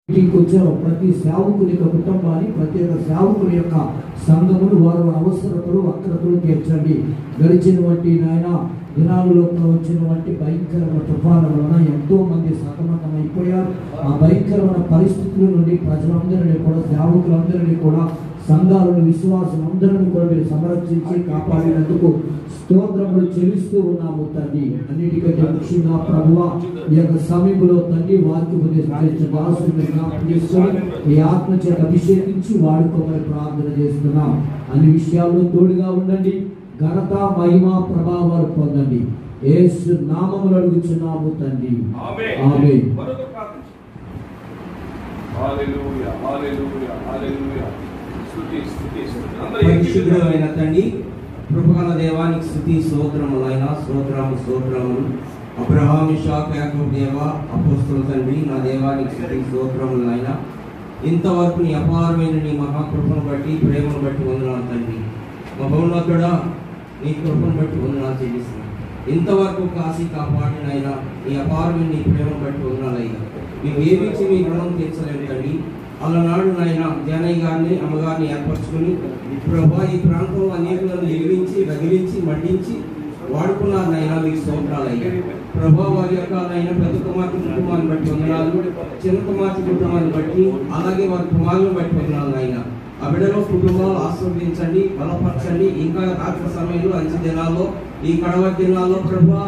వచ్చారో ప్రతి సేవకుని యొక్క కుటుంబాన్ని, ప్రతి ఒక్క సేవకుని యొక్క సంఘమును వారి అవసరతలు వక్రతలు తీర్చండి. గడిచినటువంటి నాయన దినాలలో వచ్చినటువంటి భయంకరమైన తుఫాను వలన ఎంతో మంది సతమతమైపోయారు. ఆ భయంకరమైన పరిస్థితుల నుండి ప్రజలందరినీ కూడా, సేవకులందరినీ కూడా, సంఘాలను, విశ్వాసులందరినీ కూడా మీరు సంరక్షించి కాపాడినందుకు స్తోత్రములు చెల్లిస్తూ ఉన్నాము తండ్రి. అన్నిటికంటే ముఖ్యంగా ప్రభువా, ఈ యొక్క సమయంలో తండ్రి వాక్య దాసుని ఈ ఆత్మ చేత అభిషేకించి వాడుకోమని ప్రార్థన చేస్తున్నాం. అన్ని విషయాల్లో తోడుగా ఉండండి. ఘనత, మహిమ, ప్రభావాలు పొందండి. యేసు నామములో అడుగుచున్నాము తండ్రి. ఆమేన్. పరిశుద్ధమైన తండ్రి, కృపగల దేవానికి స్తుతి స్తోత్రములైన స్తోత్రములు. అబ్రహాము, ఇస్సాకు, యాకోబు దేవ, అపోస్తలుల తండ్రి, నా దేవానికి స్తుతి స్తోత్రములైన ఇంతవరకు నీ అపారమైన నీ మహాకృపను బట్టి, ప్రేమను బట్టి వందనాలు తండ్రి. మా భవనోత్తడా, నీ కృపను బట్టి వందనాలు చెల్లిస్తున్నాను. ఇంతవరకు కాసి కాపాడినైనా నీ అపారమైన నీ ప్రేమను బట్టి వందనాలైనా మేము ఏమిచ్చి మీ రుణం తీర్చలేము తండ్రి. అలనాడు నాయన జానయ్య గారిని, అమ్మగారిని ఏర్పరచుకుని ప్రభా ఈ ప్రాంతంలో అనేకులను ఎగిరించి, రగిలించి, మండించి వాడుకున్నారు నాయన. మీకు స్తోత్రాలయ్యా ప్రభా. వారి యొక్క నాయన పెద్ద కుమార్తె కుటుంబాన్ని బట్టి వందనాలు, చిన్న కుమార్తె కుటుంబాన్ని బట్టి, అలాగే వారి కుమారులను బట్టి వందనాలు నాయన. ఆ బిడ్డలో కుటుంబాలు ఆశీర్వదించండి, బలపరచండి. ఇంకా రాత్రి సమయంలో, అంచె దినాల్లో, ఈ కడవ దినాల్లో ప్రభా